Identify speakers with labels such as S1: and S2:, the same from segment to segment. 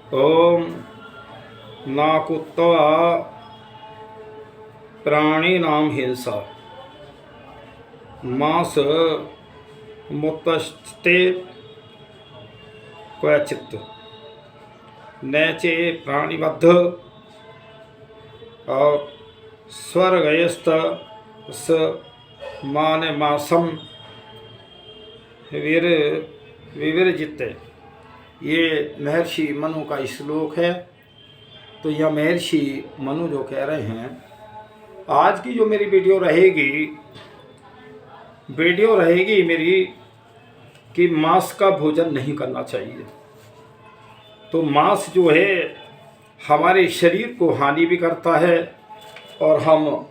S1: ओम नाकुत्वा प्राणिनां हिंसा मांस मुत्तस्ते क्वचित् नैचे प्राणिबद्ध और स्वर्गयस्त स मानमासम विवर्जित। ये महर्षि मनु का श्लोक है। तो यह महर्षि मनु जो कह रहे हैं, आज की जो मेरी वीडियो रहेगी मेरी कि मांस का भोजन नहीं करना चाहिए। तो मांस जो है हमारे शरीर को हानि भी करता है और हम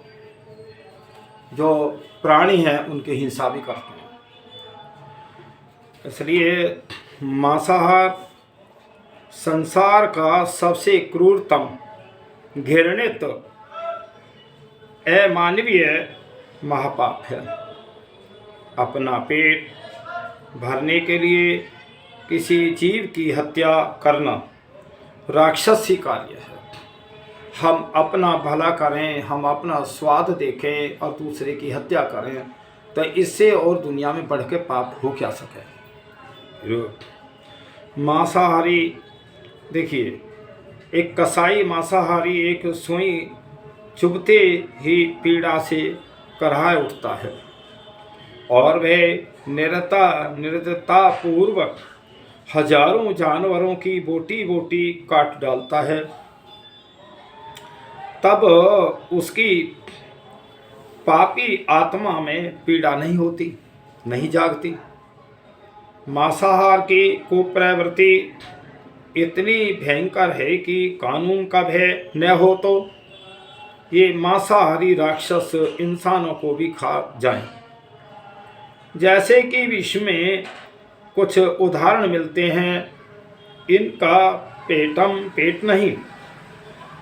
S1: जो प्राणी हैं उनकी हिंसा भी करते हैं। इसलिए मांसाहार संसार का सबसे क्रूरतम, घृणित, अमानवीय महापाप है। अपना पेट भरने के लिए किसी जीव की हत्या करना राक्षसी कार्य है। हम अपना भला करें, हम अपना स्वाद देखें और दूसरे की हत्या करें, तो इससे और दुनिया में बढ़ के पाप हो क्या सके। मांसाहारी देखिए, एक कसाई मांसाहारी एक सुई चुभते ही पीड़ा से कराह उठता है और वह निर्दयता पूर्वक हजारों जानवरों की बोटी बोटी काट डालता है। तब उसकी पापी आत्मा में पीड़ा नहीं होती, नहीं जागती। मांसाहार की कुप्रवृत्ति इतनी भयंकर है कि कानून का भय न हो तो ये मांसाहारी राक्षस इंसानों को भी खा जाएं। जैसे कि विश्व में कुछ उदाहरण मिलते हैं। इनका पेट नहीं,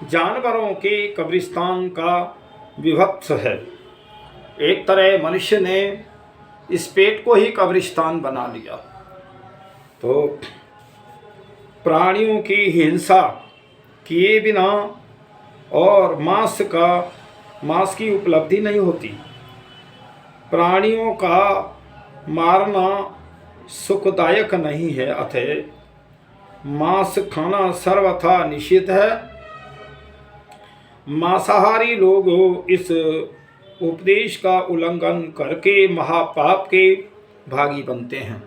S1: जानवरों के कब्रिस्तान का विभत्स है। एक तरह मनुष्य ने इस पेट को ही कब्रिस्तान बना लिया। तो प्राणियों की हिंसा किए बिना और मांस की उपलब्धि नहीं होती। प्राणियों का मारना सुखदायक नहीं है, अतः मांस खाना सर्वथा निषिद्ध है। मांसाहारी लोग इस उपदेश का उल्लंघन करके महापाप के भागी बनते हैं।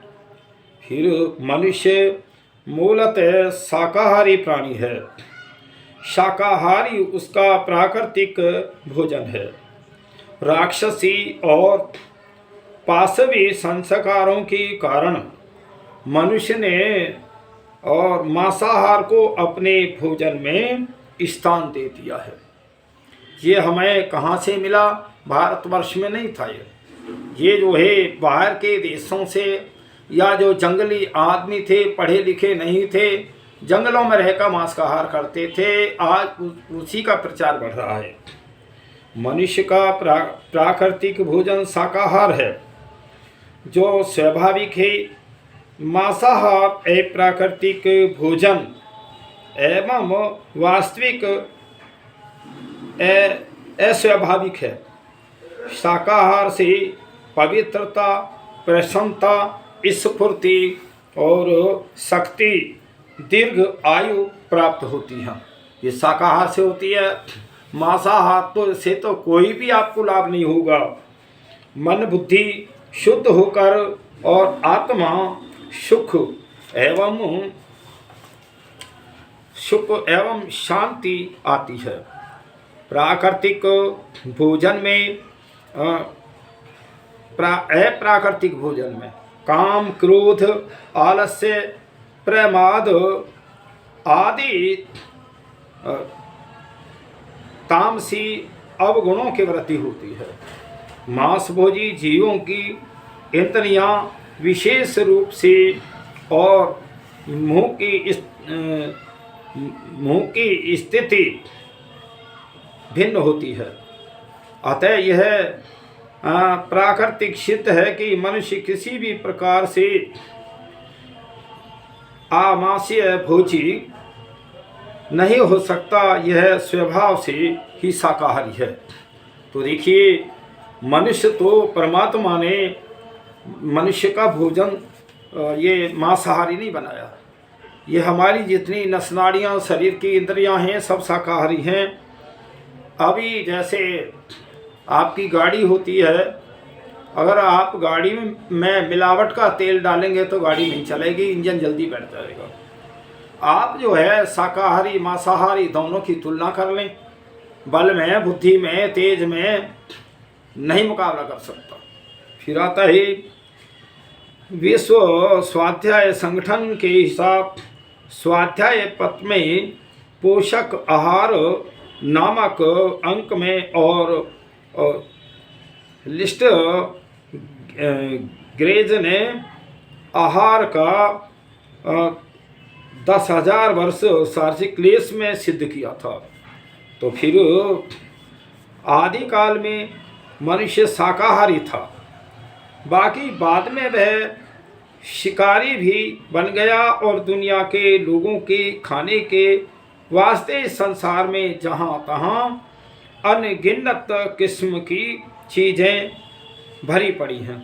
S1: फिर मनुष्य मूलतः शाकाहारी प्राणी है। शाकाहारी उसका प्राकृतिक भोजन है। राक्षसी और पाशवी संस्कारों के कारण मनुष्य ने और मांसाहार को अपने भोजन में स्थान दे दिया है। ये हमें कहाँ से मिला? भारतवर्ष में नहीं था। ये जो है बाहर के देशों से, या जो जंगली आदमी थे, पढ़े लिखे नहीं थे, जंगलों में रहकर मांसाहार करते थे, आज उसी का प्रचार बढ़ रहा है। मनुष्य का प्राकृतिक भोजन शाकाहार है जो स्वाभाविक है। मांसाहार अप्राकृतिक भोजन एवं वास्तविक अस्वाभाविक है। शाकाहार से पवित्रता, प्रसन्नता, स्फूर्ति और शक्ति, दीर्घ आयु प्राप्त होती है। ये शाकाहार से होती है। मांसाहार से तो कोई भी आपको लाभ नहीं होगा। मन बुद्धि शुद्ध होकर और आत्मा सुख एवं शांति आती है। प्राकृतिक भोजन में अप्राकृतिक भोजन में काम, क्रोध, आलस्य, प्रमाद आदि तामसी अवगुणों की वृद्धि होती है। मांसभोजी जीवों की इंद्रियां विशेष रूप से और मुंह की स्थिति भिन्न होती है। अतः यह प्राकृतिक सिद्ध है कि मनुष्य किसी भी प्रकार से आमाशय भोजी नहीं हो सकता, यह स्वभाव से ही शाकाहारी है। तो देखिए, मनुष्य तो परमात्मा ने मनुष्य का भोजन ये मांसाहारी नहीं बनाया। ये हमारी जितनी नसनाड़ियाँ, शरीर की इंद्रियाँ हैं, सब शाकाहारी हैं। अभी जैसे आपकी गाड़ी होती है, अगर आप गाड़ी में मिलावट का तेल डालेंगे तो गाड़ी नहीं चलेगी, इंजन जल्दी बैठ जाएगा। आप जो है शाकाहारी मांसाहारी दोनों की तुलना कर लें, बल में, बुद्धि में, तेज में नहीं मुकाबला कर सकता। फिर आता है विश्व स्वाध्याय संगठन के हिसाब स्वाध्याय पत्र में पोषक आहार नामक अंक में और लिस्ट ग्रेज ने आहार का 10,000 वर्ष सार्सिक्लेस में सिद्ध किया था। तो फिर आदिकाल में मनुष्य शाकाहारी था, बाकी बाद में वह शिकारी भी बन गया और दुनिया के लोगों के खाने के वास्ते संसार में जहाँ तहाँ अनगिनत किस्म की चीज़ें भरी पड़ी हैं।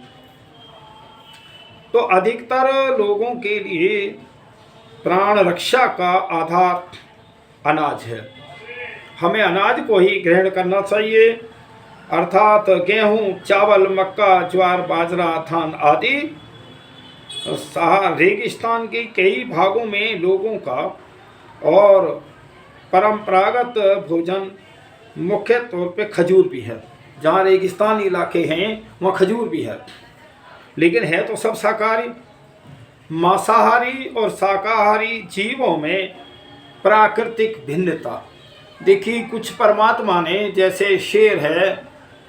S1: तो अधिकतर लोगों के लिए प्राण रक्षा का आधार अनाज है। हमें अनाज को ही ग्रहण करना चाहिए, अर्थात गेहूं, चावल, मक्का, ज्वार, बाजरा, धान आदि। रेगिस्तान के कई भागों में लोगों का और परंपरागत भोजन मुख्य तौर पे खजूर भी है। जहाँ रेगिस्तान इलाके हैं वहाँ खजूर भी है, लेकिन है तो सब शाकाहारी। मांसाहारी और शाकाहारी जीवों में प्राकृतिक भिन्नता देखी। कुछ परमात्मा ने, जैसे शेर है,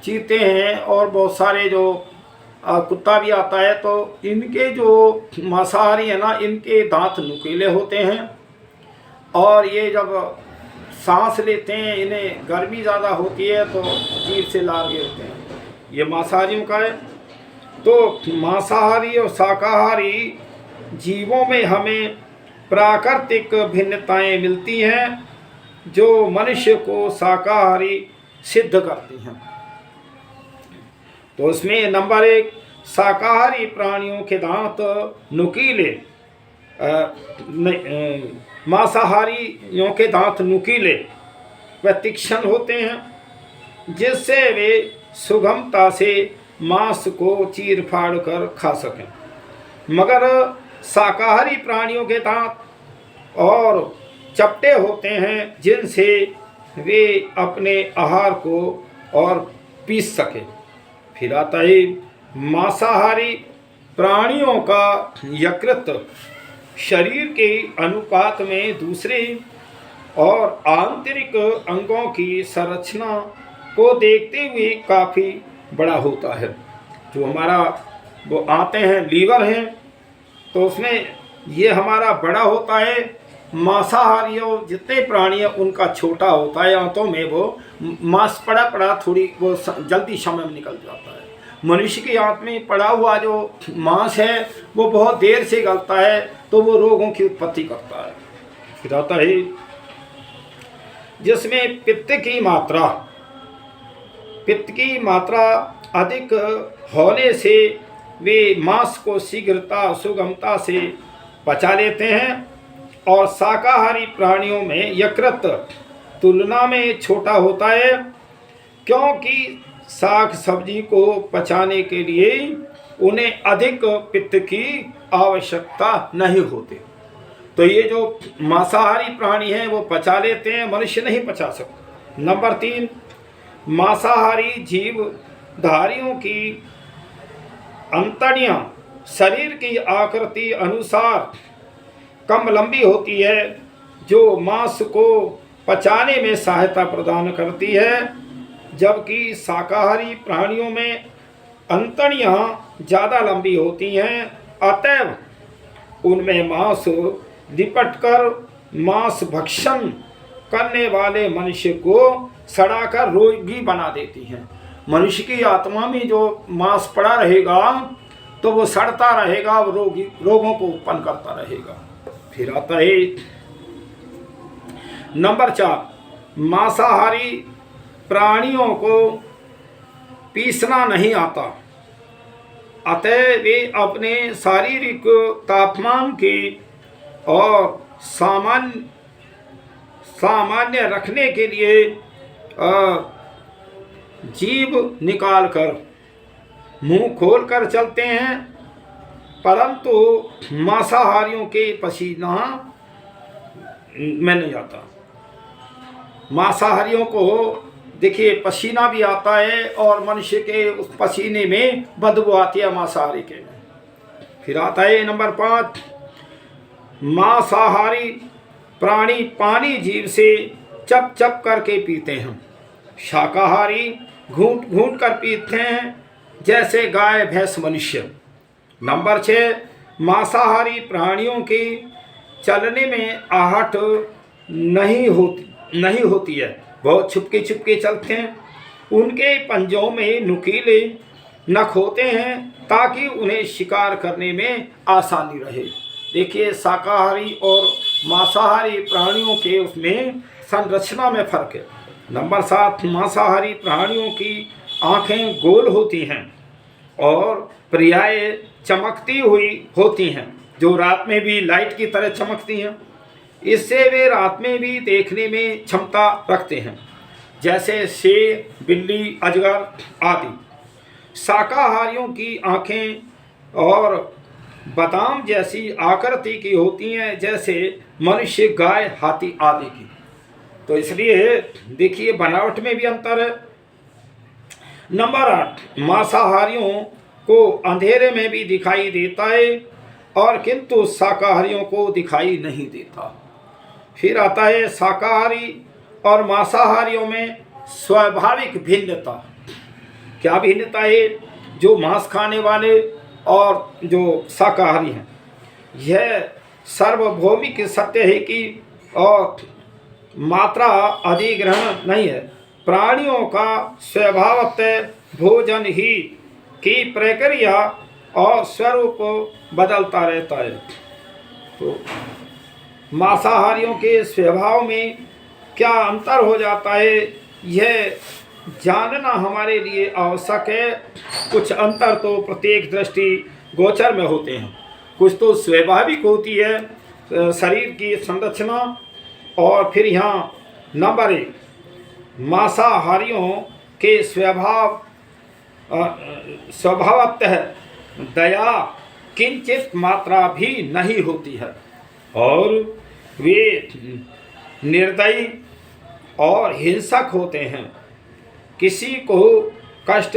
S1: चीते हैं और बहुत सारे जो कुत्ता भी आता है, तो इनके जो मांसाहारी है ना, इनके दांत नुकीले होते हैं और ये जब सांस लेते हैं, इन्हें गर्मी ज़्यादा होती है तो जीभ से लार गिरते हैं। ये मांसाहारियों का है। तो मांसाहारी और शाकाहारी जीवों में हमें प्राकृतिक भिन्नताएं मिलती हैं जो मनुष्य को शाकाहारी सिद्ध करती हैं। तो उसमें नंबर 1, शाकाहारी प्राणियों के दांत नुकीले, मांसाहारियों के दांत नुकीले व तीक्ष्ण होते हैं, जिससे वे सुगमता से मांस को चीर फाड़ कर खा सकें। मगर शाकाहारी प्राणियों के दांत और चपटे होते हैं, जिनसे वे अपने आहार को और पीस सके। फिर आता है मांसाहारी प्राणियों का यकृत शरीर के अनुपात में दूसरे और आंतरिक अंगों की संरचना को देखते हुए काफ़ी बड़ा होता है। जो हमारा वो आते हैं लीवर हैं, तो उसमें ये हमारा बड़ा होता है। मांसाहारियों जितने प्राणी हैं उनका छोटा होता है, आंतों में वो मांस पड़ा पड़ा थोड़ी वो जल्दी समय में निकल जाता है। मनुष्य की आंत में पड़ा हुआ जो मांस है वो बहुत देर से गलता है, तो वो रोगों की उत्पत्ति करता है। फिर आता है जिसमें पित्त की मात्रा अधिक होने से वे मांस को शीघ्रता सुगमता से पचा लेते हैं, और शाकाहारी प्राणियों में यकृत तुलना में छोटा होता है, क्योंकि साग सब्जी को पचाने के लिए उन्हें अधिक पित्त की आवश्यकता नहीं होती। तो ये जो मांसाहारी प्राणी हैं वो पचा लेते हैं, मनुष्य नहीं पचा सकता। नंबर 3, मांसाहारी जीवधारियों की अंतड़ियाँ शरीर की आकृति अनुसार कम लंबी होती है, जो मांस को पचाने में सहायता प्रदान करती है, जबकि शाकाहारी प्राणियों में अंतड़ियाँ ज़्यादा लंबी होती हैं। अतएव उनमें मांस लिपटकर मांस भक्षण करने वाले मनुष्य को सड़ाकर रोगी बना देती हैं। मनुष्य की आत्मा में जो मांस पड़ा रहेगा तो वो सड़ता रहेगा, वो रोगों को उत्पन्न करता रहेगा। फिर आता है नंबर 4, मांसाहारी प्राणियों को पीसना नहीं आता, अतः वे अपने शारीरिक तापमान की और सामान्य रखने के लिए जीभ निकालकर मुंह खोलकर चलते हैं। परंतु मांसाहारियों के पसीना में नहीं आता। मांसाहारियों को देखिए पसीना भी आता है और मनुष्य के उस पसीने में बदबू आती है मांसाहारी के। फिर आता है नंबर 5, मांसाहारी प्राणी पानी जीभ से चप चप करके पीते हैं, शाकाहारी घूंट घूंट कर पीते हैं जैसे गाय भैंस मनुष्य। नंबर 6, मांसाहारी प्राणियों की चलने में आहट नहीं होती है, बहुत छुपके छुपके चलते हैं। उनके पंजों में नुकीले नख होते हैं ताकि उन्हें शिकार करने में आसानी रहे। देखिए शाकाहारी और मांसाहारी प्राणियों के उसमें संरचना में फर्क है। नंबर 7, मांसाहारी प्राणियों की आँखें गोल होती हैं और पर्याय चमकती हुई होती हैं, जो रात में भी लाइट की तरह चमकती हैं। इससे वे रात में भी देखने में क्षमता रखते हैं, जैसे शेर, बिल्ली, अजगर आदि। शाकाहारियों की आँखें और बादाम जैसी आकृति की होती हैं, जैसे मनुष्य, गाय, हाथी आदि की। तो इसलिए देखिए बनावट में भी अंतर है। नंबर 8, मांसाहारियों को अंधेरे में भी दिखाई देता है और किंतु शाकाहारियों को दिखाई नहीं देता। फिर आता है शाकाहारी और मांसाहारियों में स्वाभाविक भिन्नता। क्या भिन्नता है? जो मांस खाने वाले और जो शाकाहारी हैं, यह सार्वभौमिक सत्य है कि और मात्रा अधिग्रहण नहीं है। प्राणियों का स्वभावतः भोजन ही की प्रक्रिया और स्वरूप बदलता रहता है। तो मांसाहारियों के स्वभाव में क्या अंतर हो जाता है, यह जानना हमारे लिए आवश्यक है। कुछ अंतर तो प्रत्येक दृष्टि गोचर में होते हैं, कुछ तो स्वाभाविक होती है शरीर की संरचना। और फिर यहाँ नंबर 1, मांसाहारियों के स्वभावतः दया किंचित मात्रा भी नहीं होती है और वे निर्दयी और हिंसक होते हैं। किसी को कष्ट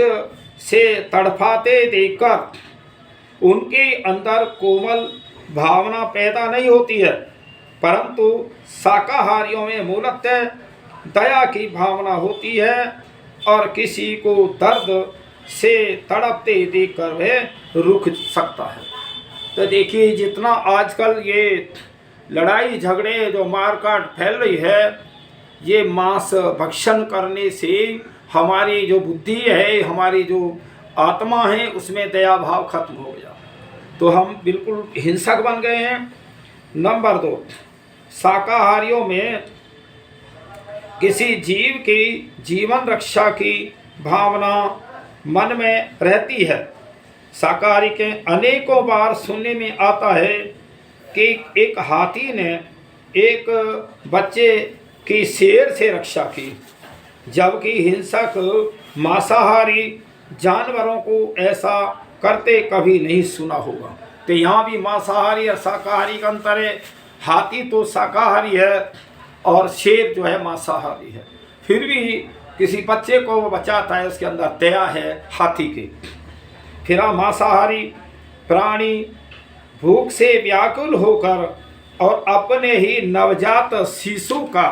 S1: से तड़पाते देखकर उनके अंदर कोमल भावना पैदा नहीं होती है, परंतु शाकाहारियों में मूलतः दया की भावना होती है और किसी को दर्द से तड़पते देखकर वह रुक सकता है। तो देखिए जितना आजकल ये लड़ाई झगड़े जो मारकाट फैल रही है, ये मांस भक्षण करने से हमारी जो बुद्धि है, हमारी जो आत्मा है, उसमें दया भाव खत्म हो गया, तो हम बिल्कुल हिंसक बन गए हैं। नंबर 2, शाकाहारियों में किसी जीव की जीवन रक्षा की भावना मन में रहती है। शाकाहारी के अनेकों बार सुनने में आता है कि एक हाथी ने एक बच्चे की शेर से रक्षा की, जबकि हिंसक मांसाहारी जानवरों को ऐसा करते कभी नहीं सुना होगा। तो यहाँ भी मांसाहारी और शाकाहारी का अंतर है। हाथी तो शाकाहारी है और शेर जो है मांसाहारी है, फिर भी किसी बच्चे को वो बचाता है, उसके अंदर दया है हाथी के। फिर मांसाहारी प्राणी भूख से व्याकुल होकर और अपने ही नवजात शिशु का,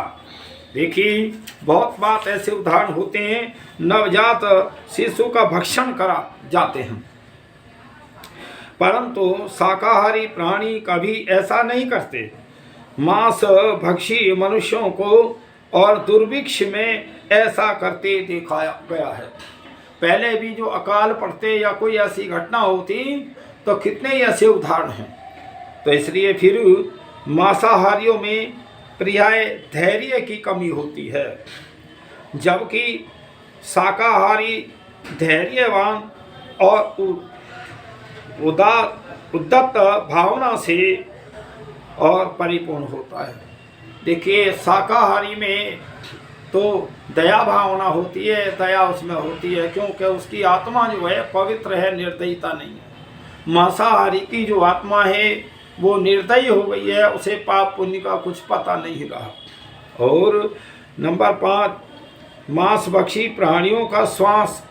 S1: देखिए बहुत बात ऐसे उदाहरण होते हैं, नवजात शिशु का भक्षण करा जाते हैं। परंतु शाकाहारी प्राणी कभी ऐसा नहीं करते। मांस भक्षी मनुष्यों को और दुर्भिक्ष में ऐसा करते देखा गया है। पहले भी जो अकाल पड़ते या कोई ऐसी घटना होती तो कितने ऐसे उदाहरण हैं। तो इसलिए फिर मांसाहारियों में पर्याय धैर्य की कमी होती है, जबकि शाकाहारी धैर्यवान और उदात्त भावना से और परिपूर्ण होता है। देखिए, शाकाहारी में तो दया भावना होती है, दया उसमें होती है, क्योंकि उसकी आत्मा जो है पवित्र है, निर्दयता नहीं है। मांसाहारी की जो आत्मा है वो निर्दयी हो गई है, उसे पाप पुण्य का कुछ पता नहीं रहा। और नंबर 5, मांसभक्षी प्राणियों का श्वास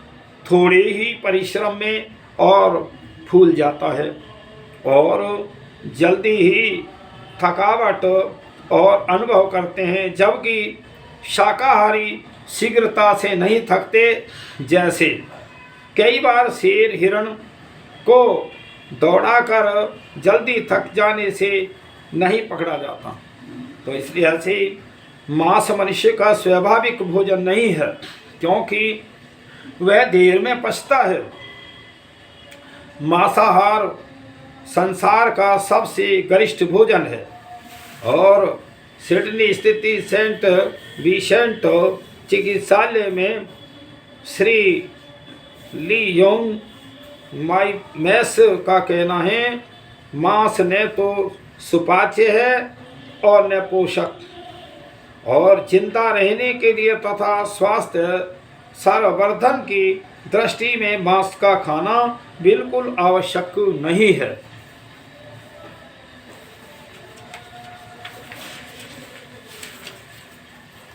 S1: थोड़े ही परिश्रम में और फूल जाता है और जल्दी ही थकावट और अनुभव करते हैं, जबकि शाकाहारी शीघ्रता से नहीं थकते। जैसे कई बार शेर हिरण को दौड़ाकर जल्दी थक जाने से नहीं पकड़ा जाता। तो इसलिए से मांस मनुष्य का स्वाभाविक भोजन नहीं है, क्योंकि वह देर में पचता है। मांसाहार संसार का सबसे गरिष्ठ भोजन है और सिडनी स्थित सेंट विसेंट चिकित्सालय में श्री ली योंग मैस का कहना है, मांस न तो सुपाच्य है और न पोषक, और जिंदा रहने के लिए तथा स्वास्थ्य सर्ववर्धन की दृष्टि में मांस का खाना बिल्कुल आवश्यक नहीं है।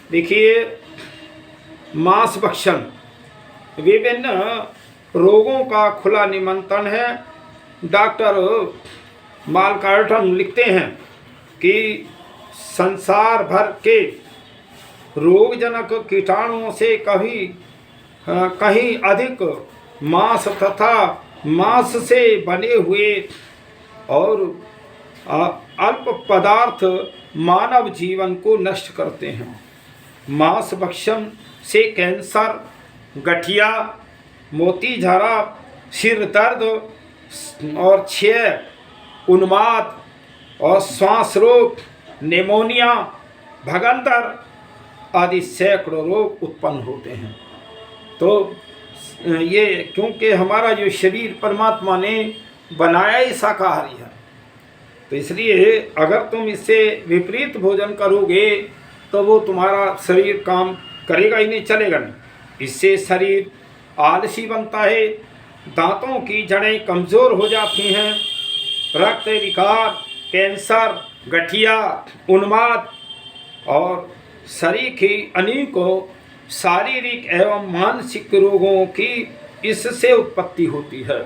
S1: देखिए, मांस भक्षण विभिन्न रोगों का खुला निमंत्रण है। डॉक्टर मालकार्टन लिखते हैं कि संसार भर के रोगजनक कीटाणुओं से कहीं अधिक मांस तथा मांस से बने हुए और अल्प पदार्थ मानव जीवन को नष्ट करते हैं। मांस भक्षण से कैंसर, गठिया, मोतीझारा, सिर दर्द और क्षय, उन्माद और श्वास रोग, निमोनिया, भगंदर आदि सैकड़ों रोग उत्पन्न होते हैं। तो ये क्योंकि हमारा जो शरीर परमात्मा ने बनाया ही शाकाहारी है, तो इसलिए अगर तुम इससे विपरीत भोजन करोगे तो वो तुम्हारा शरीर काम करेगा ही नहीं, चलेगा नहीं। इससे शरीर आलसी बनता है, दांतों की जड़ें कमज़ोर हो जाती हैं, रक्त विकार, कैंसर, गठिया, उन्माद और शरीर की अनेकों शारीरिक एवं मानसिक रोगों की इससे उत्पत्ति होती है।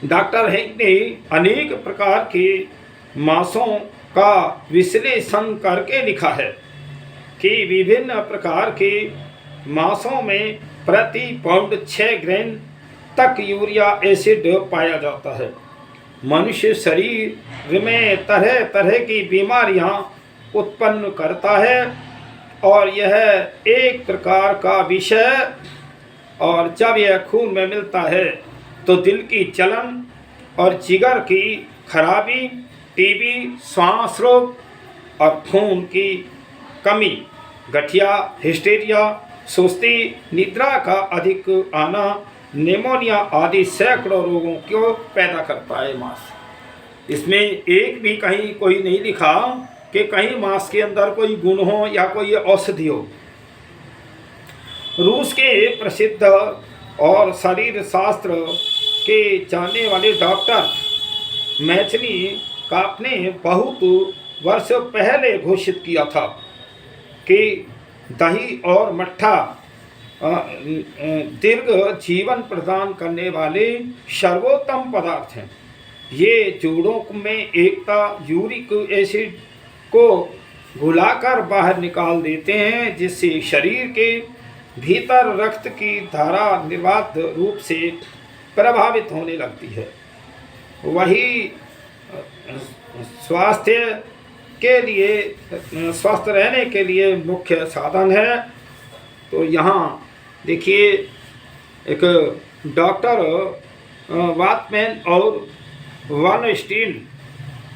S1: डॉक्टर हेग ने अनेक प्रकार के मांसों का विश्लेषण करके लिखा है कि विभिन्न प्रकार के मांसों में प्रति पाउंड 6 ग्राम तक यूरिया एसिड पाया जाता है। मनुष्य शरीर में तरह तरह की बीमारियां उत्पन्न करता है और यह एक प्रकार का विषय, और जब यह खून में मिलता है तो दिल की जलन और जिगर की खराबी, टीबी, श्वास रोग और खून की कमी, गठिया, हिस्टीरिया, सुस्ती, निद्रा का अधिक आना, निमोनिया आदि सैकड़ों रोगों को पैदा करता है मांस। इसमें एक भी कहीं कोई नहीं लिखा कि कहीं मांस के अंदर कोई गुण हो या कोई औषधि हो। रूस के प्रसिद्ध और शरीर शास्त्र के जानने वाले डॉक्टर मैचनिकॉफ ने बहुत वर्ष पहले घोषित किया था कि दही और मट्ठा दीर्घ जीवन प्रदान करने वाले सर्वोत्तम पदार्थ हैं। ये जोड़ों में एकता यूरिक एसिड को घुलाकर बाहर निकाल देते हैं, जिससे शरीर के भीतर रक्त की धारा निर्बाध रूप से प्रभावित होने लगती है। वही स्वास्थ्य के लिए, स्वस्थ रहने के लिए मुख्य साधन है। तो यहाँ देखिए, एक डॉक्टर वाटमैन और Weinstein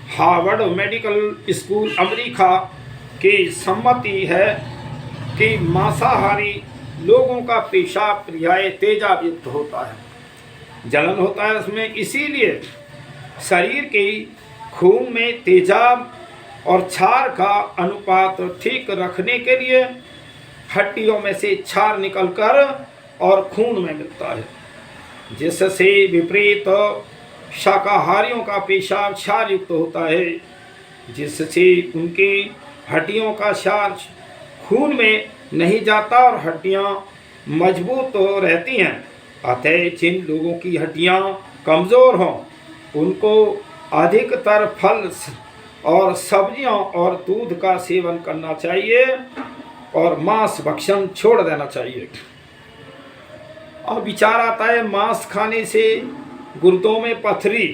S1: Harvard Medical School America की सम्मति है कि मांसाहारी लोगों का पेशाब प्रायः तेजाब युक्त होता है, जलन होता है उसमें। इसीलिए शरीर के खून में तेजाब और क्षार का अनुपात ठीक रखने के लिए हड्डियों में से क्षार निकलकर और खून में मिलता है, जिससे विपरीत शाकाहारियों का पेशाब क्षार युक्त होता है, जिससे उनकी हड्डियों का क्षार खून में नहीं जाता और हड्डियां मजबूत रहती हैं। अतः जिन लोगों की हड्डियां कमज़ोर हों उनको अधिकतर फल और सब्जियां और दूध का सेवन करना चाहिए और मांस भक्षण छोड़ देना चाहिए। अब विचार आता है मांस खाने से गुर्दों में पथरी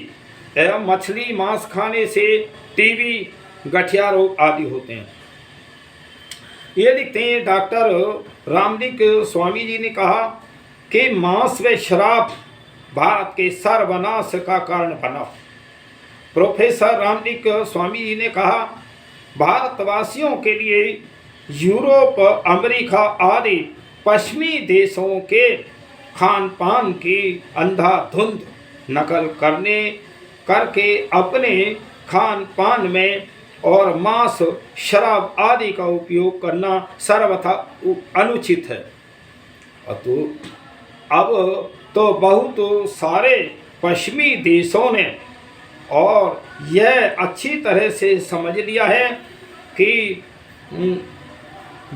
S1: एवं मछली मांस खाने से टीबी, गठिया रोग आदि होते हैं। ये लिखते हैं डॉक्टर रामलिंग स्वामी जी ने कहा कि मांस व शराब भारत के सर्वनाश का कारण बना। प्रोफेसर रामलिंग स्वामी जी ने कहा भारतवासियों के लिए यूरोप, अमेरिका आदि पश्चिमी देशों के खान पान की अंधाधुंध नकल करके अपने खान पान में और मांस, शराब आदि का उपयोग करना सर्वथा अनुचित है। तो अब तो बहुत सारे पश्चिमी देशों ने और यह अच्छी तरह से समझ लिया है कि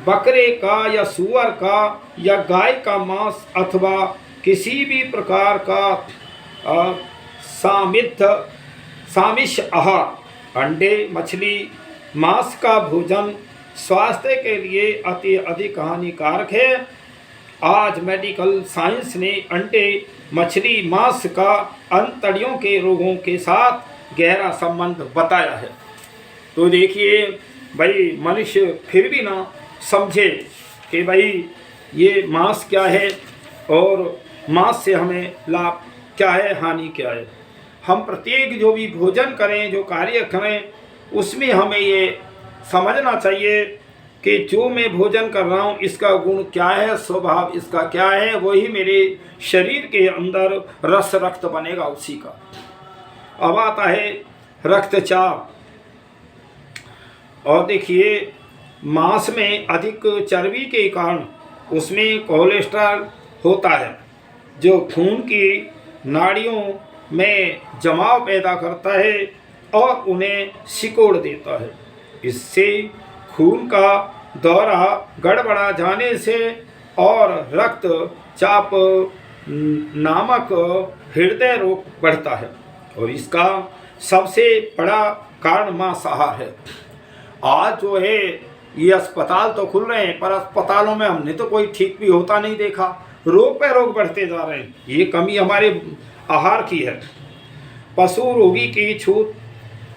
S1: बकरे का या सूअर का या गाय का मांस अथवा किसी भी प्रकार का सामिष आहार, अंडे, मछली, मांस का भोजन स्वास्थ्य के लिए अति अधिक हानिकारक है। आज मेडिकल साइंस ने अंडे, मछली, मांस का अंतड़ियों के रोगों के साथ गहरा संबंध बताया है। तो देखिए भाई, मनुष्य फिर भी ना समझे कि भाई ये मांस क्या है और मांस से हमें लाभ क्या है, हानि क्या है। हम प्रत्येक जो भी भोजन करें, जो कार्य करें, उसमें हमें ये समझना चाहिए कि जो मैं भोजन कर रहा हूँ इसका गुण क्या है, स्वभाव इसका क्या है, वही मेरे शरीर के अंदर रस रक्त बनेगा उसी का। अब आता है रक्तचाप। और देखिए मांस में अधिक चर्बी के कारण उसमें कोलेस्ट्रॉल होता है जो खून की नाड़ियों में जमाव पैदा करता है और उन्हें सिकोड़ देता है। इससे खून का दौरा गड़बड़ा जाने से और रक्तचाप नामक हृदय रोग बढ़ता है और इसका सबसे बड़ा कारण मांसाहार है। आज जो है ये अस्पताल तो खुल रहे हैं पर अस्पतालों में हमने तो कोई ठीक भी होता नहीं देखा, रोग पे रोग बढ़ते जा रहे हैं। ये कमी हमारे आहार की है। पशु रोगी की छूत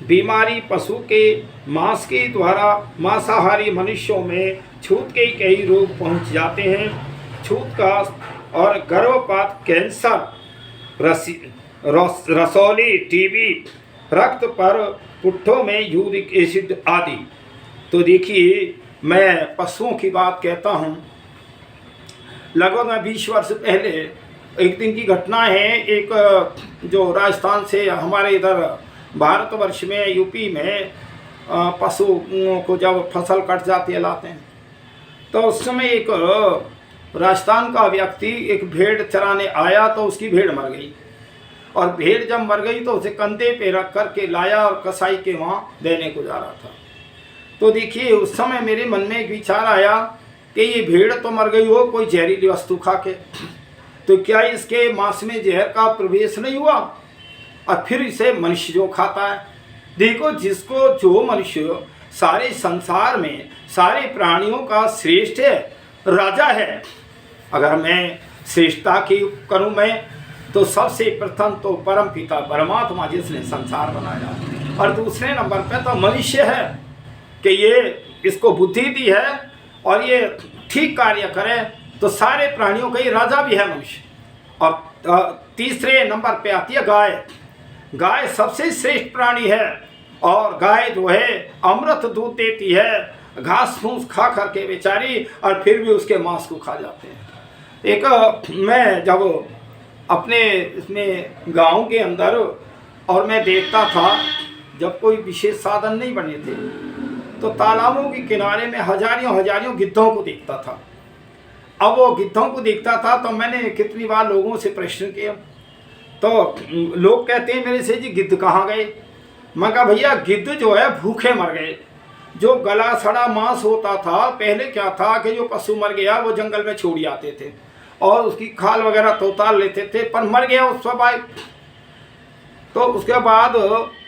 S1: बीमारी पशु के मांस के द्वारा मांसाहारी मनुष्यों में छूत के कई रोग पहुंच जाते हैं। छूत का और गर्भपात, कैंसर, रसौली, टीबी, रक्त पर पुट्ठों में यूरिक एसिड आदि। तो देखिए मैं पशुओं की बात कहता हूँ। लगभग 20 वर्ष पहले एक दिन की घटना है। एक जो राजस्थान से हमारे इधर भारतवर्ष में यूपी में पशुओं को जब फसल कट जाती है लाते हैं, तो उस समय एक राजस्थान का व्यक्ति एक भेड़ चराने आया तो उसकी भेड़ मर गई और भेड़ जब मर गई तो उसे कंधे पे रख कर के लाया और कसाई के वहाँ देने को जा रहा था। तो देखिए उस समय मेरे मन में एक विचार आया कि ये भेड़ तो मर गई हो कोई जहरीली वस्तु खा के, तो क्या इसके मांस में जहर का प्रवेश नहीं हुआ और फिर इसे मनुष्य जो खाता है। देखो जिसको जो मनुष्य सारे संसार में सारे प्राणियों का श्रेष्ठ है, राजा है। अगर मैं श्रेष्ठता की करूं मैं तो सबसे प्रथम तो परम पिता परमात्मा जिसने संसार बनाया और दूसरे नंबर पे तो मनुष्य है कि ये इसको बुद्धि दी है और ये ठीक कार्य करे तो सारे प्राणियों का ही राजा भी है मनुष्य। और तीसरे नंबर पे आती है गाय। गाय सबसे श्रेष्ठ प्राणी है और गाय जो है अमृत दूध देती है, घास फूस खा खा के बेचारी, और फिर भी उसके मांस को खा जाते हैं। एक मैं जब अपने इसमें गांव के अंदर और मैं देखता था, जब कोई विशेष साधन नहीं बने थे, तो तालाबों के किनारे में हजारियों गिद्धों को देखता था। अब वो गिद्धों को देखता था तो मैंने कितनी बार लोगों से प्रश्न किया, तो लोग कहते हैं मेरे से, जी गिद्ध कहाँ गए? मैं कहा भैया गिद्ध जो है भूखे मर गए। जो गला सड़ा मांस होता था, पहले क्या था कि जो पशु मर गया वो जंगल में छोड़ आते थे और उसकी खाल वगैरह तो उतार लेते थे, पर मर गया उस स्वाभाविक। तो उसके बाद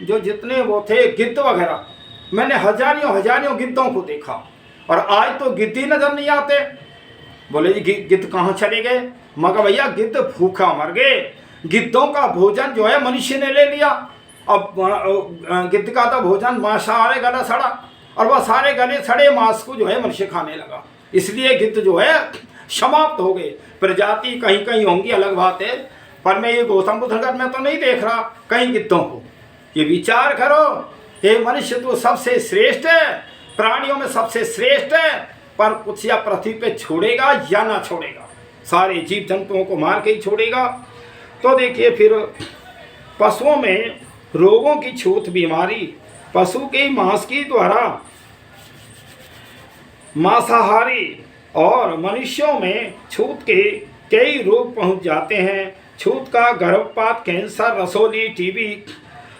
S1: जो जितने वो थे गिद्ध वगैरह, मैंने हजारियों गिद्धों को देखा, और आज तो गिद्ध ही नजर नहीं आते। बोले जी गिद्ध कहाँ चले गए? मगर भैया गिद्ध भूखा मर गए, गिद्धों का भोजन जो है मनुष्य ने ले लिया। अब गिद्ध का तो भोजन मांसाहारी गला सड़ा, और वह सारे गले सड़े मांस को जो है मनुष्य खाने लगा, इसलिए गिद्ध जो है समाप्त हो गए। प्रजाति कहीं कहीं होंगी, अलग बात है, पर मैं ये गौतम बुद्ध नगर में तो नहीं देख रहा कहीं गिद्धों को। ये विचार करो, ये मनुष्य तो सबसे श्रेष्ठ है, प्राणियों में सबसे श्रेष्ठ है, पर कुछ या पृथ्वी पे छोड़ेगा या ना छोड़ेगा, सारे जीव जंतुओं को मार के ही छोड़ेगा। तो देखिए फिर पशुओं में रोगों की छूत बीमारी, पशु के मांस की द्वारा मांसाहारी और मनुष्यों में छूत के कई रोग पहुंच जाते हैं। छूत का गर्भपात, कैंसर, रसोली, टीबी,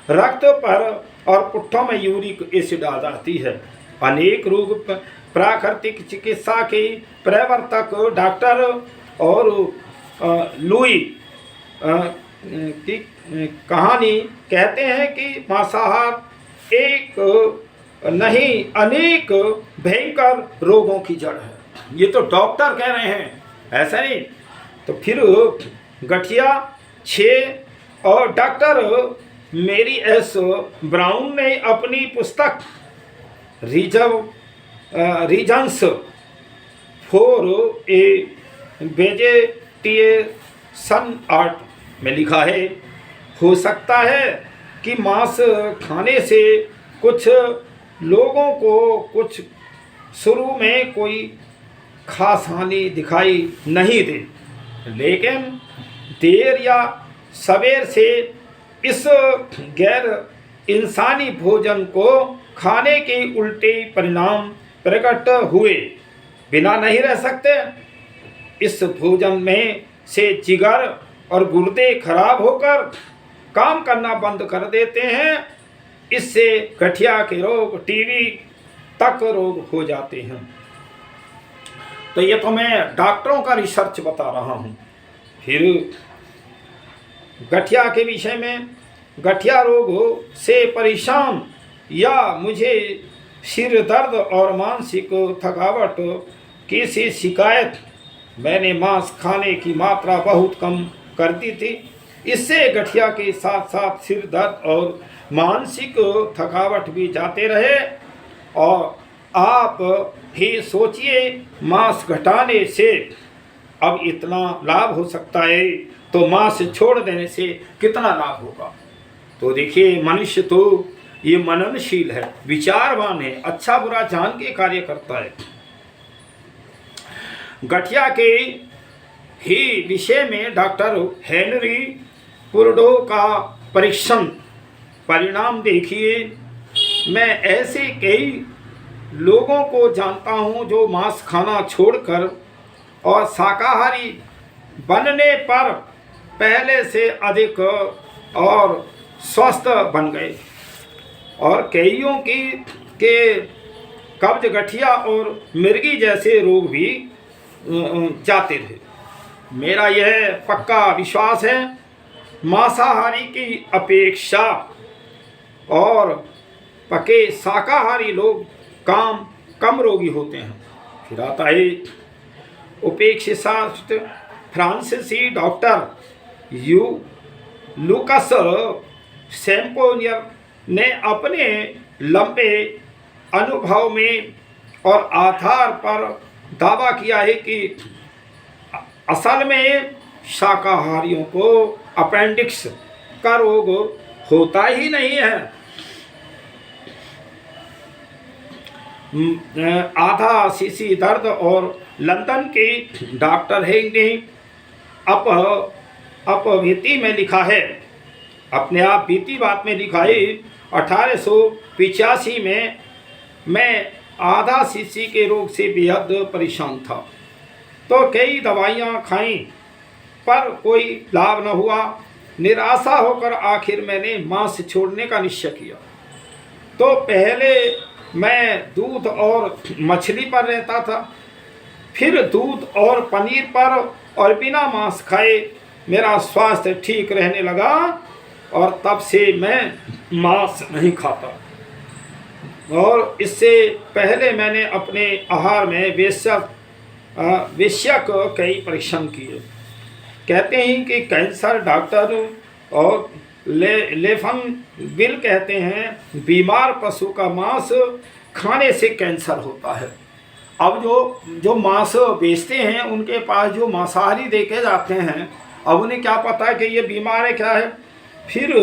S1: रक्त पर और पुट्ठों में यूरिक एसिड आ जाती है। अनेक रोग प्राकृतिक चिकित्सा के प्रवर्तक डॉक्टर और लुई की कहानी कहते हैं कि मांसाहार एक नहीं अनेक भयंकर रोगों की जड़ है। ये तो डॉक्टर कह रहे हैं, ऐसा नहीं। तो फिर गठिया 6 और डॉक्टर मेरी एस ब्राउन ने अपनी पुस्तक reasons for a vegetation art में लिखा है, हो सकता है कि मांस खाने से कुछ लोगों को कुछ शुरू में कोई खास हानि दिखाई नहीं दे, लेकिन देर या सवेर से इस गैर इंसानी भोजन को खाने के उल्टे परिणाम प्रकट हुए बिना नहीं रह सकते। इस भोजन में से जिगर और गुर्दे खराब होकर काम करना बंद कर देते हैं। इससे गठिया के रोग, टीबी तक रोग हो जाते हैं। तो ये तो मैं डॉक्टरों का रिसर्च बता रहा हूँ। फिर गठिया के विषय में, गठिया रोग से परेशान या मुझे सिर दर्द और मानसिक थकावट की सी शिकायत, मैंने मांस खाने की मात्रा बहुत कम कर दी थी। इससे गठिया के साथ साथ सिर दर्द और मानसिक थकावट भी जाते रहे। और आप ही सोचिए, मांस घटाने से अब इतना लाभ हो सकता है, तो मांस छोड़ देने से कितना लाभ होगा। तो देखिए मनुष्य तो ये मननशील है, विचारवान है, अच्छा बुरा जान के कार्य करता है। गठिया के ही विषय में डॉक्टर हेनरी पुरडो का परीक्षण परिणाम देखिए। मैं ऐसे कई लोगों को जानता हूं जो मांस खाना छोड़कर और शाकाहारी बनने पर पहले से अधिक और स्वस्थ बन गए, और कईयों की के कब्ज, गठिया और मिर्गी जैसे रोग भी जाते थे। मेरा यह पक्का विश्वास है, मांसाहारी की अपेक्षा और पके शाकाहारी लोग कम रोगी होते हैं। फिर आता है उपेक्षित फ्रांसीसी डॉक्टर लूकस सैम्पोनियर ने अपने लंबे अनुभव में और आधार पर दावा किया है कि असल में शाकाहारियों को अपेंडिक्स का रोग होता ही नहीं है। आधा सीसी दर्द और लंदन के डॉक्टर हेग ने अपभीति में लिखा है, अपने आप बीती बात में लिखा है, 1885 में मैं आधा सीसी के रोग से बेहद परेशान था, तो कई दवाइयाँ खाई पर कोई लाभ न हुआ। निराशा होकर आखिर मैंने मांस छोड़ने का निश्चय किया। तो पहले मैं दूध और मछली पर रहता था, फिर दूध और पनीर पर, और बिना मांस खाए मेरा स्वास्थ्य ठीक रहने लगा और तब से मैं मांस नहीं खाता। और इससे पहले मैंने अपने आहार में बेशक कई परीक्षण किए। कहते हैं कि कैंसर डॉक्टर और लेफन बिल कहते हैं बीमार पशु का मांस खाने से कैंसर होता है। अब जो मांस बेचते हैं उनके पास जो मांसाहारी देखे जाते हैं, अब उन्हें क्या पता है कि ये बीमार है क्या है। फिर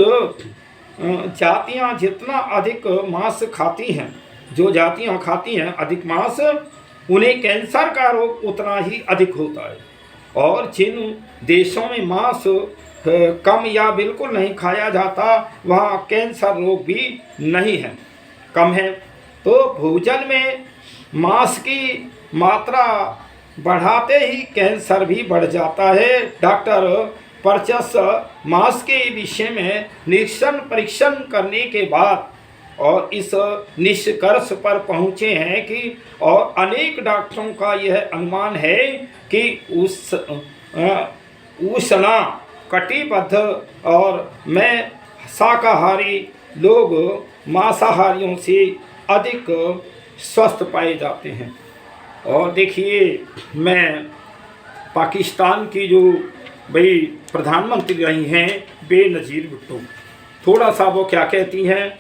S1: जातियां जितना अधिक मांस खाती हैं, जो जातियां खाती हैं अधिक मांस, उन्हें कैंसर का रोग उतना ही अधिक होता है। और जिन देशों में मांस कम या बिल्कुल नहीं खाया जाता, वहाँ कैंसर रोग भी नहीं है, कम है। तो भोजन में मांस की मात्रा बढ़ाते ही कैंसर भी बढ़ जाता है। डॉक्टर परचस मांस के विषय में परीक्षण करने के बाद और इस निष्कर्ष पर पहुँचे हैं कि, और अनेक डॉक्टरों का यह अनुमान है कि उष्ण कटिबद्ध और में शाकाहारी लोग मांसाहारियों से अधिक स्वस्थ पाए जाते हैं। और देखिए, मैं पाकिस्तान की जो भाई प्रधानमंत्री रही हैं बेनज़ीर भुट्टो, थोड़ा सा वो क्या कहती हैं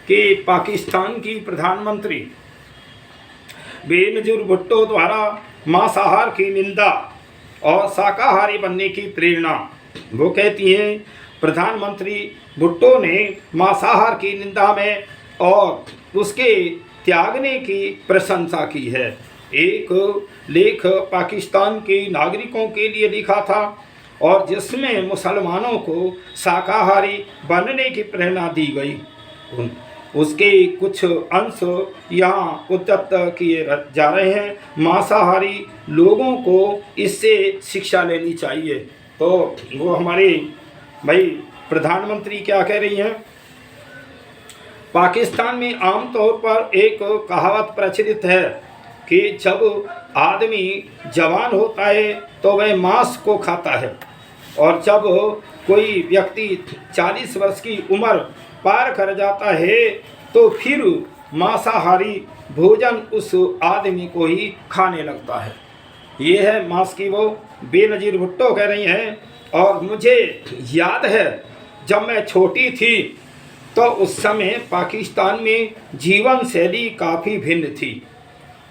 S1: कि पाकिस्तान की प्रधानमंत्री बेनज़ीर भुट्टो द्वारा मांसाहार की निंदा और शाकाहारी बनने की प्रेरणा, वो कहती हैं प्रधानमंत्री भुट्टो ने मांसाहार की निंदा में और उसके त्यागने की प्रशंसा की है। एक लेख पाकिस्तान के नागरिकों के लिए लिखा था और जिसमें मुसलमानों को शाकाहारी बनने की प्रेरणा दी गई। उसके कुछ अंश यहाँ उद्धृत किए जा रहे हैं। मांसाहारी लोगों को इससे शिक्षा लेनी चाहिए। तो वो हमारी भाई प्रधानमंत्री क्या कह रही हैं, पाकिस्तान में आमतौर पर एक कहावत प्रचलित है कि जब आदमी जवान होता है तो वह मांस को खाता है, और जब कोई व्यक्ति 40 वर्ष की उम्र पार कर जाता है तो फिर मांसाहारी भोजन उस आदमी को ही खाने लगता है। ये है मांस की वो बेनज़ीर भुट्टो कह रही हैं। और मुझे याद है जब मैं छोटी थी तो उस समय पाकिस्तान में जीवन शैली काफ़ी भिन्न थी,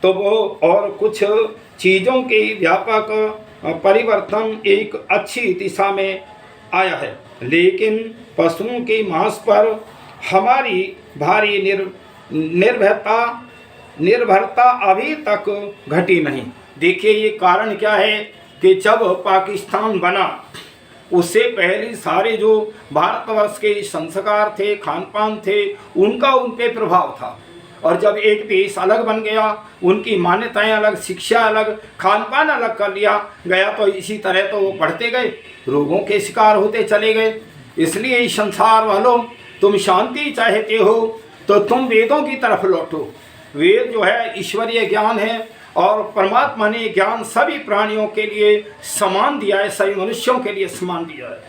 S1: तो वो और कुछ चीज़ों के व्यापक परिवर्तन एक अच्छी दिशा में आया है, लेकिन पशुओं के मांस पर हमारी भारी निर्भरता अभी तक घटी नहीं। देखिए, ये कारण क्या है कि जब पाकिस्तान बना उससे पहले सारे जो भारतवर्ष के संस्कार थे, खान पान थे, उनका उन पे प्रभाव था। और जब एक देश अलग बन गया, उनकी मान्यताएं अलग, शिक्षा अलग, खान पान अलग कर लिया गया, तो इसी तरह तो वो बढ़ते गए, रोगों के शिकार होते चले गए। इसलिए इस संसार वालों, तुम शांति चाहते हो तो तुम वेदों की तरफ लौटो। वेद जो है ईश्वरीय ज्ञान है और परमात्मा ने ज्ञान सभी प्राणियों के लिए समान दिया है, सभी मनुष्यों के लिए समान दिया है।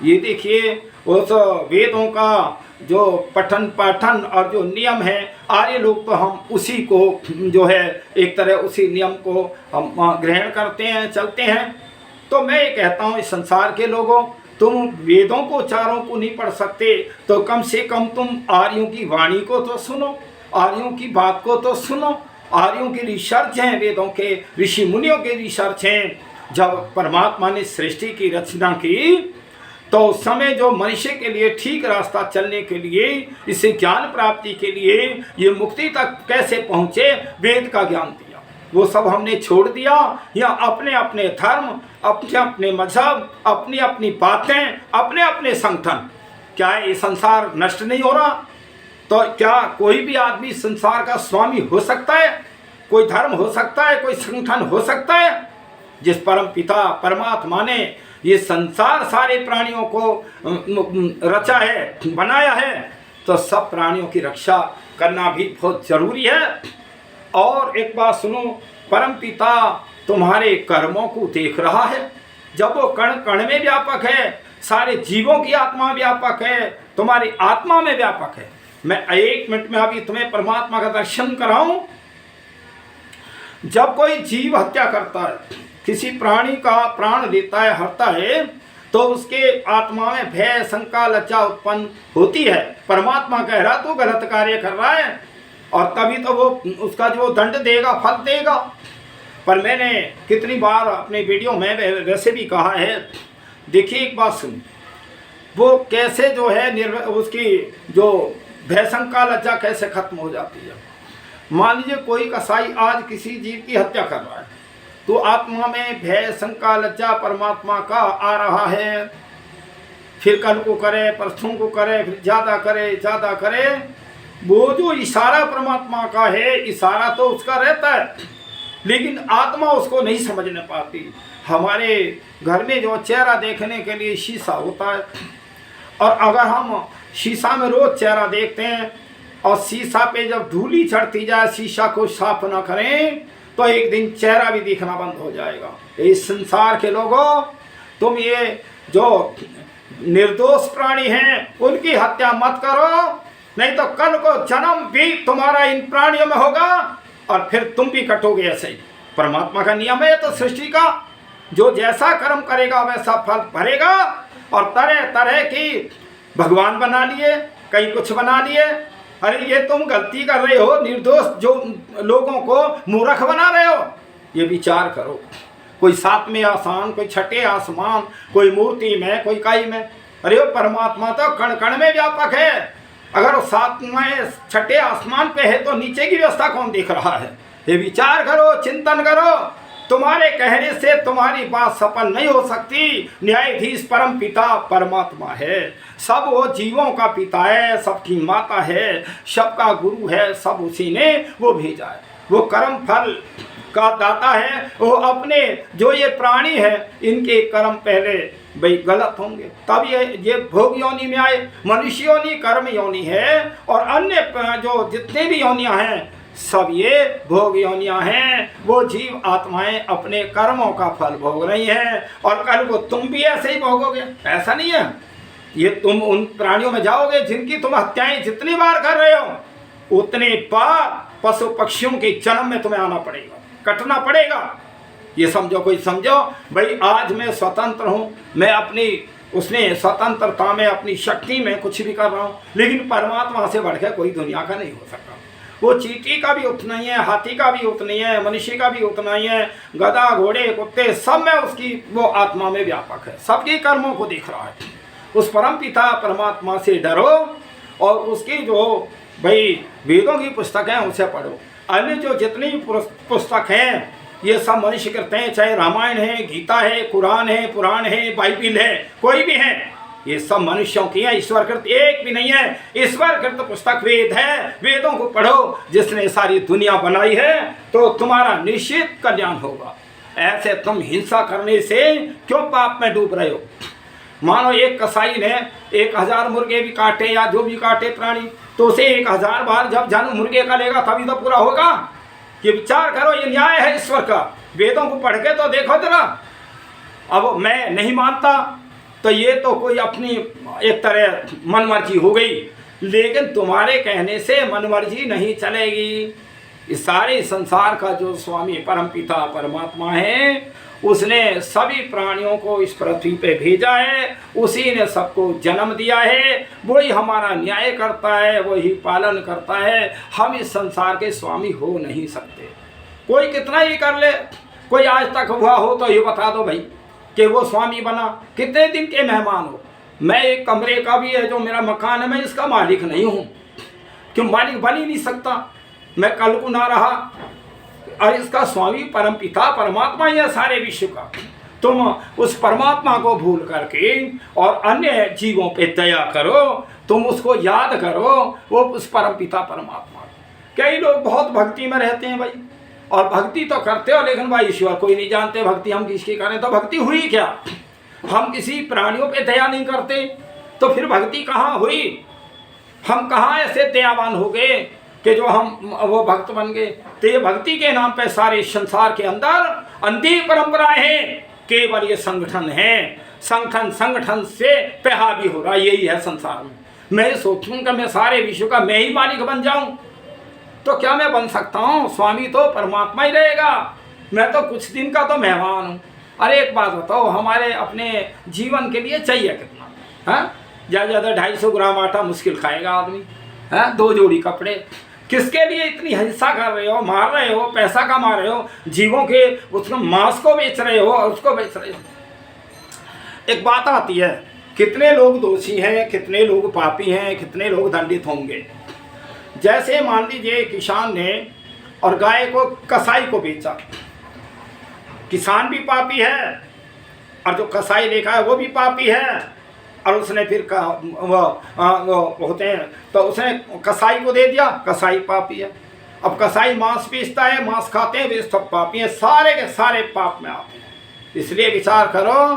S1: ये देखिए, उस वेदों का जो पठन पाठन और जो नियम है, आर्य लोग तो हम उसी को जो है एक तरह उसी नियम को हम ग्रहण करते हैं, चलते हैं। तो मैं ये कहता हूँ, इस संसार के लोगों, तुम वेदों को चारों को नहीं पढ़ सकते तो कम से कम तुम आर्यों की वाणी को तो सुनो, आर्यों की बात को तो सुनो। आर्यों की रिसर्च हैं, वेदों के ऋषि मुनियों के रिसर्च हैं। जब परमात्मा ने सृष्टि की रचना की तो उस समय जो मनुष्य के लिए ठीक रास्ता चलने के लिए, इसे ज्ञान प्राप्ति के लिए, ये मुक्ति तक कैसे पहुँचे, वेद का ज्ञान दिया। वो सब हमने छोड़ दिया, या अपने अपने धर्म, अपने अपने मजहब, अपनी अपनी बातें, अपने अपने संगठन। क्या ये संसार नष्ट नहीं हो रहा? तो क्या कोई भी आदमी संसार का स्वामी हो सकता है? कोई धर्म हो सकता है? कोई संगठन हो सकता है? जिस परम पिता परमात्मा ने ये संसार सारे प्राणियों को रचा है, बनाया है, तो सब प्राणियों की रक्षा करना भी बहुत जरूरी है। और एक बात सुनो, परम पिता तुम्हारे कर्मों को देख रहा है। जब वो कण कण में व्यापक है, सारे जीवों की आत्मा व्यापक है, तुम्हारी आत्मा में व्यापक है। मैं 1 मिनट में अभी तुम्हें परमात्मा का दर्शन कराऊं। जब कोई जीव हत्या करता है, किसी प्राणी का प्राण लेता है, हरता है, तो उसके आत्मा में भय, शंका, लज्जा उत्पन्न होती है। परमात्मा कह रहा तू गलत कार्य कर रहा है, और तभी तो वो उसका जो दंड देगा, फल देगा। पर मैंने कितनी बार अपने वीडियो में वैसे भी कहा है, देखिए एक बात सुन, वो कैसे जो है उसकी जो भय, शंका, लज्जा कैसे खत्म हो जाती है। मान लीजिए कोई कसाई आज किसी जीव की हत्या कर रहा है, तो आत्मा में भय, शंका, लज्जा परमात्मा का आ रहा है। फिर कल को करे, परसों को करे, फिर ज़्यादा करे, ज़्यादा करे। वो जो इशारा परमात्मा का है, इशारा तो उसका रहता है, लेकिन आत्मा उसको नहीं समझने पाती। हमारे घर में जो चेहरा देखने के लिए शीशा होता है, और अगर हम शीशा में रोज चेहरा देखते हैं और शीशा पे जब धूली चढ़ती जाए, शीशा को साफ ना करें, तो एक दिन चेहरा भी दिखना बंद हो जाएगा। इस संसार के लोगों, तुम ये जो निर्दोष प्राणी हैं उनकी हत्या मत करो, नहीं तो कल को जन्म भी तुम्हारा इन प्राणियों में होगा और फिर तुम भी कटोगे ऐसे ही। परमात्मा का नियम है तो सृष्टि का, जो जैसा कर्म करेगा वैसा फल भरेगा। और तरह तरह की भगवान बना लिए, कहीं कुछ बना लिए। अरे ये तुम गलती कर रहे हो, निर्दोष जो लोगों को मूर्ख बना रहे हो। ये विचार करो, कोई 7वें आसमान, कोई 6ठे आसमान, कोई मूर्ति में, कोई काई में। अरे वो परमात्मा तो कण कण में व्यापक है। अगर 7वें 6ठे आसमान पे है तो नीचे की व्यवस्था कौन देख रहा है? ये विचार करो, चिंतन करो। तुम्हारे कहने से तुम्हारी बात सफल नहीं हो सकती। न्यायाधीश परम पिता परमात्मा है, सब वो जीवों का पिता है, सबकी माता है, सबका गुरु है, सब उसी ने वो भेजा है। वो कर्म फल का दाता है। वो अपने जो ये प्राणी है, इनके कर्म पहले भाई गलत होंगे, तब ये भोग योनि में आए। मनुष्य योनि कर्म योनि है, और अन्य जो जितने भी योनियां हैं सब ये भोग योनियां हैं। वो जीव आत्माएं अपने कर्मों का फल भोग रही हैं, और कल को तुम भी ऐसे ही भोगोगे। ऐसा नहीं है, ये तुम उन प्राणियों में जाओगे जिनकी तुम हत्याएं जितनी बार कर रहे हो, उतने बार पशु पक्षियों के जन्म में तुम्हें आना पड़ेगा, कटना पड़ेगा। ये समझो, कोई समझो भाई आज मैं स्वतंत्र हूँ, मैं अपनी उसने स्वतंत्रता में, अपनी शक्ति में कुछ भी कर रहा हूँ, लेकिन परमात्मा से बढ़कर कोई दुनिया का नहीं हो सकता। वो चींटी का भी उतना ही है, हाथी का भी उतना ही है, मनुष्य का भी उतना ही है, गधा, घोड़े, कुत्ते, सब में उसकी वो आत्मा में व्यापक है, सबके कर्मों को देख रहा है। उस परम पिता परमात्मा से डरो, और उसकी जो भाई वेदों की पुस्तक है उसे पढ़ो। अन्य जो जितनी पुस्तक हैं ये सब मनुष्य करते हैं, चाहे रामायण है, गीता है, कुरान है, पुराण है, बाइबिल है, कोई भी है, ये सब मनुष्यों की है, ईश्वरकृत एक भी नहीं है। ईश्वरकृत पुस्तक वेद है, वेदों को पढ़ो। जिसने सारी दुनिया बनाई है तो तुम्हारा निश्चित कल्याण होगा। ऐसे तुम हिंसा करने से क्यों पाप में डूब रहे हो? मानो एक कसाई ने 1000 मुर्गे भी काटे या जो भी काटे प्राणी, तो उसे 1000 बार जब जन्म मुर्गे का लेगा तभी तो पूरा होगा। ये विचार करो, ये न्याय है ईश्वर का। वेदों को पढ़ के तो देखो जरा। अब मैं नहीं मानता तो ये तो कोई अपनी एक तरह मनमर्जी हो गई, लेकिन तुम्हारे कहने से मनमर्जी नहीं चलेगी। इस सारे संसार का जो स्वामी परमपिता परमात्मा है, उसने सभी प्राणियों को इस पृथ्वी पे भेजा है, उसी ने सबको जन्म दिया है, वही हमारा न्याय करता है, वही पालन करता है। हम इस संसार के स्वामी हो नहीं सकते। कोई कितना ही कर ले, कोई आज तक हुआ हो तो ये बता दो भाई कि वो स्वामी बना। कितने दिन के मेहमान हो, मैं एक कमरे का भी है जो मेरा मकान है, मैं इसका मालिक नहीं हूँ। क्यों मालिक बन ही नहीं सकता? मैं कल को ना रहा और इसका स्वामी परम पिता परमात्मा ही है सारे विश्व का। तुम उस परमात्मा को भूल करके और अन्य जीवों पे दया करो, तुम उसको याद करो, वो उस परम पिता परमात्मा। कई लोग बहुत भक्ति में रहते हैं भाई, और भक्ति तो करते हो लेकिन भाई ईश्वर कोई नहीं जानते भक्ति हम किसकी करें। तो भक्ति हुई क्या? हम किसी प्राणियों पे दया नहीं करते तो फिर भक्ति कहाँ हुई? हम कहाँ ऐसे दयावान हो गए कि जो हम वो भक्त बन गए? तो ये भक्ति के नाम पे सारे संसार के अंदर अंधी परंपराएं हैं, केवल ये संगठन है। संगठन से पेहा भी हो रहा, यही है संसार में। मैं सोचूं कि मैं सारे विश्व का मैं ही मालिक बन जाऊं, तो क्या मैं बन सकता हूं? स्वामी तो परमात्मा ही रहेगा, मैं तो कुछ दिन का तो मेहमान हूं। अरे एक बात बताओ, हमारे अपने जीवन के लिए चाहिए कितना? हाँ, ज़्यादा 250 ग्राम आटा मुश्किल खाएगा आदमी, है 2 जोड़ी कपड़े। किसके लिए इतनी हिंसा कर रहे हो, मार रहे हो, पैसा कमा रहे हो, जीवों के उसको मांस को बेच रहे हो और उसको बेच रहे हो। एक बात आती है, कितने लोग दोषी हैं, कितने लोग पापी हैं, कितने लोग दंडित होंगे। जैसे मान लीजिए किसान ने और गाय को कसाई को बेचा, किसान भी पापी है और जो कसाई लेखा है वो भी पापी है। और उसने फिर वो होते हैं तो उसने कसाई को दे दिया, कसाई पापी है। अब कसाई मांस बेचता है, मांस खाते हैं, वे सब पापी हैं, सारे के सारे पाप में आते हैं। इसलिए विचार करो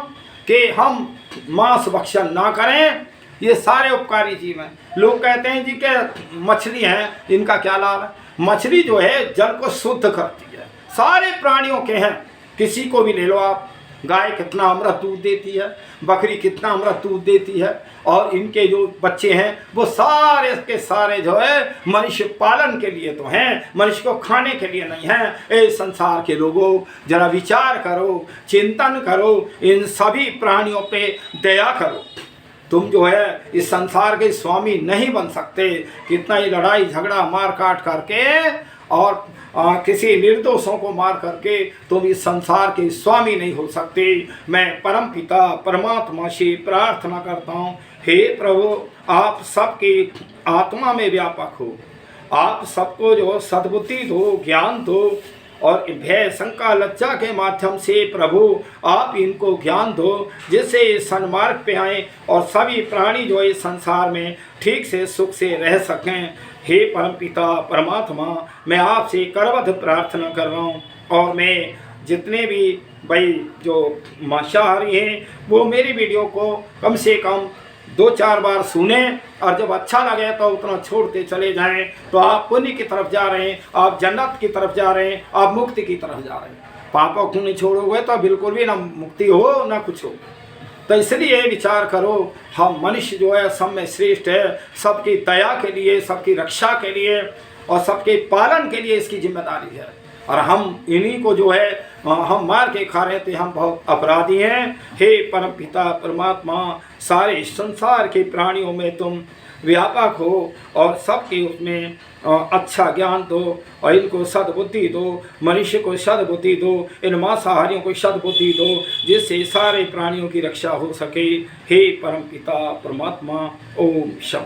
S1: कि हम मांस भक्षण ना करें, ये सारे उपकारी जीव हैं। लोग कहते हैं जी कि मछली है, इनका क्या लाभ है? मछली जो है जल को शुद्ध करती है, सारे प्राणियों के हैं, किसी को भी ले लो आप। गाय कितना अमृत दूध देती है, बकरी कितना अमृत दूध देती है, और इनके जो बच्चे हैं वो सारे के सारे जो है मनुष्य पालन के लिए तो हैं, मनुष्य को खाने के लिए नहीं हैं। ए संसार के लोगों, जरा विचार करो, चिंतन करो, इन सभी प्राणियों पे दया करो। तुम जो है इस संसार के स्वामी नहीं बन सकते। कितना ही लड़ाई झगड़ा मार काट करके और किसी निर्दोषों को मार करके तुम इस संसार के स्वामी नहीं हो सकते। मैं परम पिता परमात्मा से प्रार्थना करता हूँ, हे प्रभु आप सबकी आत्मा में व्यापक हो, आप सबको जो सद्बुद्धि दो, ज्ञान दो, और भय शंका लज्जा के माध्यम से प्रभु आप इनको ज्ञान दो, जिससे सन्मार्ग पे आएँ और सभी प्राणी जो इस संसार में ठीक से सुख से रह सकें। हे परमपिता परमात्मा, मैं आपसे करवध प्रार्थना कर रहा हूँ, और मैं जितने भी भाई जो मांसाहारी हैं वो मेरी वीडियो को कम से कम 2-4 बार सुने, और जब अच्छा लगे तो उतना छोड़ते चले जाएं। तो आप पुण्य की तरफ जा रहे हैं, आप जन्नत की तरफ जा रहे हैं, आप मुक्ति की तरफ जा रहे हैं। पापों को नहीं छोड़ोगे तो बिल्कुल भी ना मुक्ति हो ना कुछ हो। तो इसलिए विचार करो, हम मनुष्य जो है सब में श्रेष्ठ है, सबकी दया के लिए, सबकी रक्षा के लिए और सबके पालन के लिए इसकी जिम्मेदारी है। और हम इन्हीं को जो है हम मार के खा रहे थे, हम बहुत अपराधी हैं। हे परम पिता परमात्मा, सारे संसार के प्राणियों में तुम व्यापक हो और सबके उसमें अच्छा ज्ञान दो, और इनको सद्बुद्धि दो, मनुष्य को सद्बुद्धि दो, इन मांसाहारियों को सद्बुद्धि दो, जिससे सारे प्राणियों की रक्षा हो सके। हे परम पिता परमात्मा, ओम शम।